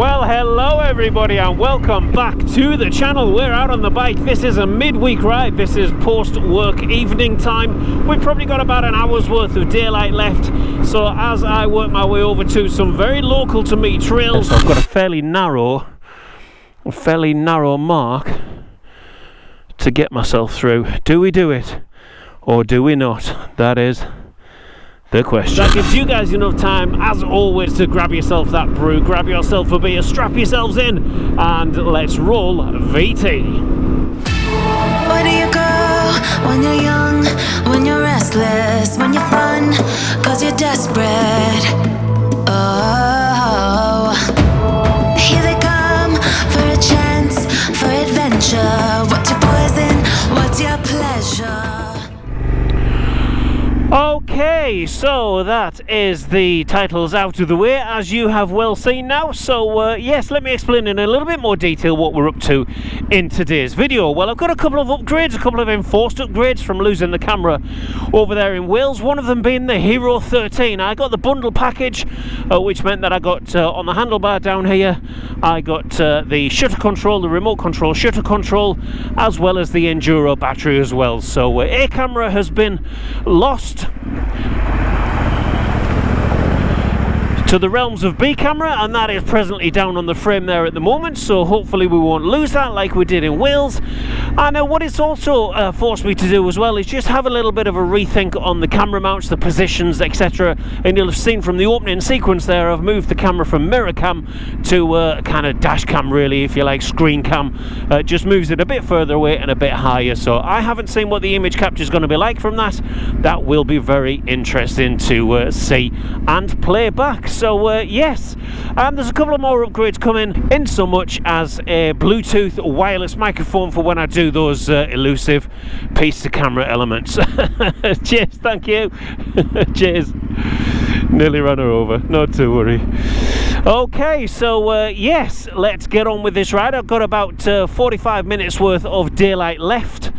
Well, hello everybody and welcome back to the channel. We're out on the bike. This is a midweek ride. This is post-work evening time. We've probably got about an hour's worth of daylight left. So as I work my way over to some very local to me trails, I've got a fairly narrow mark to get myself through. Do we do it or do we not? That is the question. That gives you guys enough time, as always, to grab yourself that brew, grab yourself a beer, strap yourselves in, and let's roll VT. Where do you go when you're young, when you're restless, when you're fun, cause you're desperate? Oh, here they come for a chance, for adventure. What's your poison, what's your pleasure? Okay, so that is the titles out of the way, as you have well seen now. So yes, let me explain in a little bit more detail what we're up to in today's video. Well, I've got a couple of upgrades, a couple of enforced upgrades from losing the camera over there in Wales, one of them being the Hero 13. I got the bundle package, which meant that I got on the handlebar down here, I got the shutter control, the remote control shutter control, as well as the Enduro battery as well. So A camera has been lost to the realms of B camera, and that is presently down on the frame there at the moment, so hopefully we won't lose that like we did in Wales. And what it's also forced me to do as well is just have a little bit of a rethink on the camera mounts, the positions, etc. And you'll have seen from the opening sequence there, I've moved the camera from mirror cam to kind of dash cam, really, if you like, screen cam. Just moves it a bit further away and a bit higher, so I haven't seen what the image capture is going to be like from that. That will be very interesting to see and play back. So yes, and there's a couple of more upgrades coming, in so much as a Bluetooth wireless microphone for when I do those elusive piece to camera elements. Cheers, thank you. Cheers. Nearly ran her over, not to worry. Okay, so yes, let's get on with this ride. I've got about 45 minutes worth of daylight left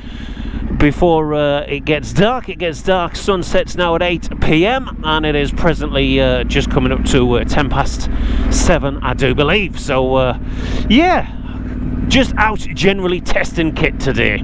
before it gets dark. It gets dark, sun sets now at 8 PM, and it is presently just coming up to 10 past 7, I do believe. So yeah, just out generally testing kit today.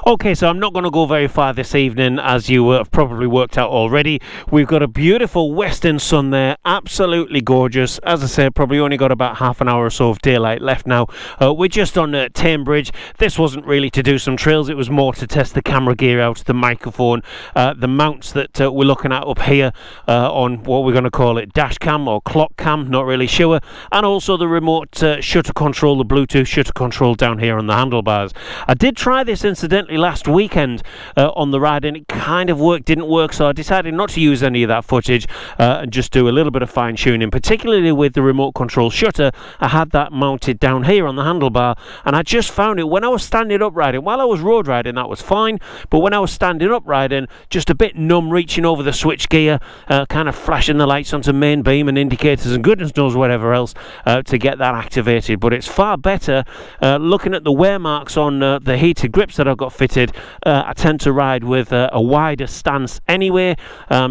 Okay, so I'm not going to go very far this evening, as you have probably worked out already. We've got a beautiful western sun there, absolutely gorgeous. As I said, probably only got about half an hour or so of daylight left now. We're just on Tame Bridge. This wasn't really to do some trails, it was more to test the camera gear out, the microphone, the mounts that we're looking at up here on what we're going to call it, dash cam or clock cam, not really sure, and also the remote shutter control, the Bluetooth shutter control down here on the handlebars. I did try this incidentally last weekend on the ride, and it kind of didn't work, so I decided not to use any of that footage and just do a little bit of fine-tuning, particularly with the remote control shutter. I had that mounted down here on the handlebar, and I just found it when I was standing up riding. While I was road riding, that was fine, but when I was standing up riding, just a bit numb, reaching over the switch gear, kind of flashing the lights onto main beam and indicators and goodness knows whatever else to get that activated. But it's far better looking at the wear marks on the heated grips that I've got fitted. I tend to ride with a wider stance anyway,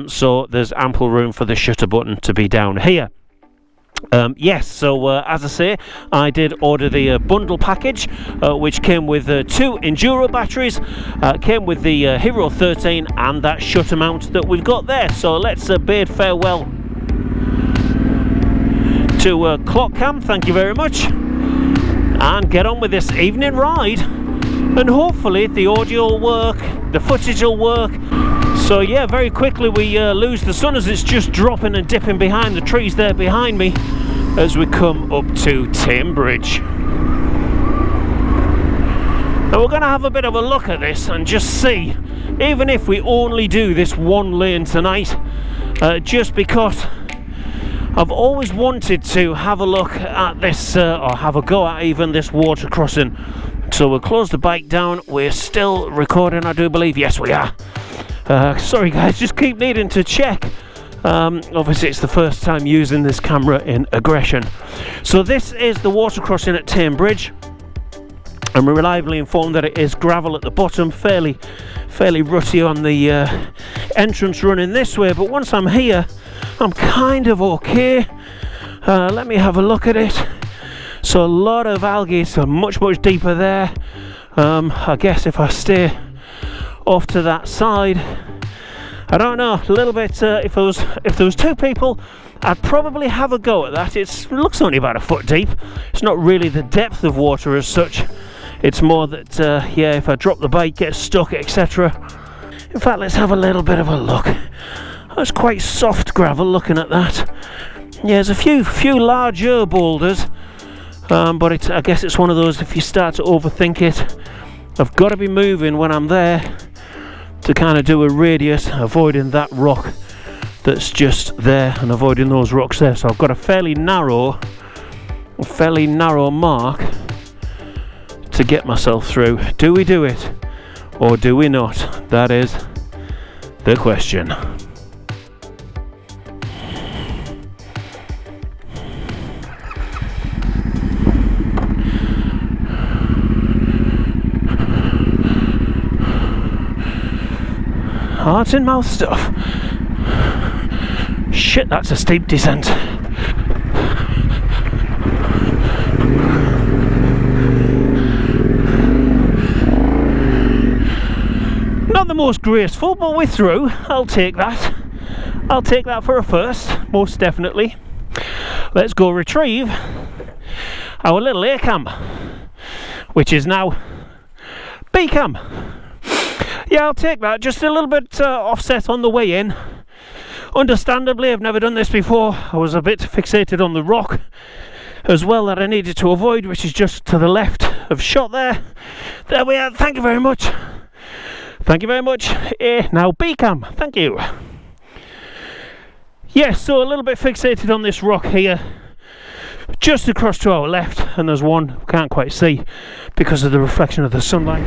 so there's ample room for the shutter button to be down here. Yes, so as I say, I did order the bundle package, which came with 2 Enduro batteries, came with the Hero 13 and that shutter mount that we've got there. So let's bid farewell to Clock Cam, thank you very much, and get on with this evening ride. And hopefully the audio will work, the footage will work. So yeah, very quickly we lose the sun as it's just dropping and dipping behind the trees there behind me as we come up to Tame Bridge. Now we're going to have a bit of a look at this and just see, even if we only do this one lane tonight, just because I've always wanted to have a look at this, or have a go at even this water crossing. So we'll close the bike down. We're still recording, I do believe. Yes, we are. Sorry guys, just keep needing to check. Obviously it's the first time using this camera in aggression. So this is the water crossing at Tame Bridge. I'm reliably informed that it is gravel at the bottom, fairly rutty on the entrance running this way, but once I'm here I'm kind of okay. Let me have a look at it. So a lot of algae, so much deeper there. I guess if I stay off to that side, I don't know, a little bit, if there was two people, I'd probably have a go at that. It looks only about a foot deep. It's not really the depth of water as such. It's more that, yeah, if I drop the bike, get stuck, etc. In fact, let's have a little bit of a look. That's quite soft gravel, looking at that. Yeah, there's a few larger boulders, but I guess it's one of those, if you start to overthink it, I've got to be moving when I'm there to kind of do a radius, avoiding that rock that's just there and avoiding those rocks there. So I've got a fairly narrow mark to get myself through. Do we do it or do we not? That is the question. Heart and mouth stuff. Shit, that's a steep descent. Not the most graceful, but we're through. I'll take that. I'll take that for a first, most definitely. Let's go retrieve our little A cam, which is now B cam. Yeah, I'll take that. Just a little bit offset on the way in. Understandably, I've never done this before. I was a bit fixated on the rock as well that I needed to avoid, which is just to the left of shot there. There we are. Thank you very much. Thank you very much. Now B cam. Thank you. Yes, so a little bit fixated on this rock here, just across to our left, and there's one we can't quite see because of the reflection of the sunlight.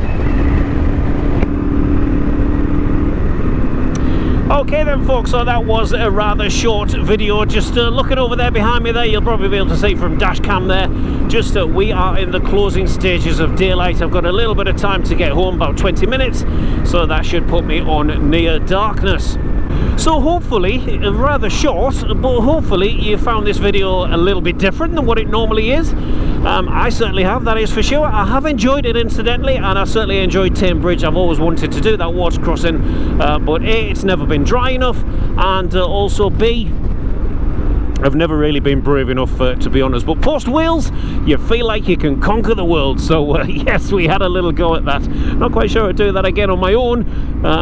Okay then folks, so that was a rather short video. Just looking over there behind me there, you'll probably be able to see from dash cam there, just we are in the closing stages of daylight. I've got a little bit of time to get home, about 20 minutes, so that should put me on near darkness. So hopefully, rather short, but hopefully you found this video a little bit different than what it normally is. I certainly have, that is for sure. I have enjoyed it incidentally, and I certainly enjoyed Tame Bridge. I've always wanted to do that water crossing, but A, it's never been dry enough, and also B, I've never really been brave enough to be honest, but post Wales you feel like you can conquer the world, so yes, we had a little go at that. Not quite sure I'd do that again on my own,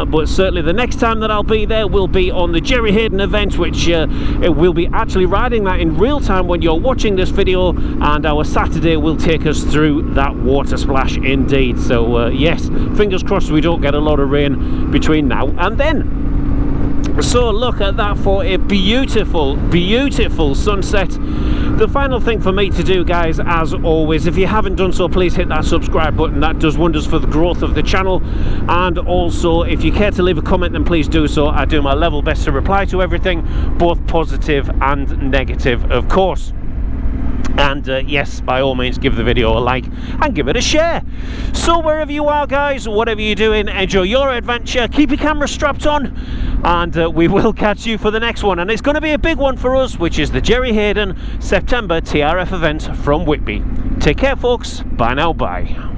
but certainly the next time that I'll be there will be on the Jerry Hayden event, which it will be actually riding that in real time when you're watching this video, and our Saturday will take us through that water splash indeed. So yes, fingers crossed we don't get a lot of rain between now and then. So look at that for a beautiful, beautiful sunset. The final thing for me to do, guys, as always, if you haven't done so, please hit that subscribe button. That does wonders for the growth of the channel. And also, if you care to leave a comment, then please do so. I do my level best to reply to everything, both positive and negative, of course. And yes, by all means, give the video a like and give it a share. So wherever you are, guys, whatever you're doing, enjoy your adventure, keep your camera strapped on, and we will catch you for the next one. And it's going to be a big one for us, which is the Jerry Hayden September TRF event from Whitby. Take care folks, bye now, bye.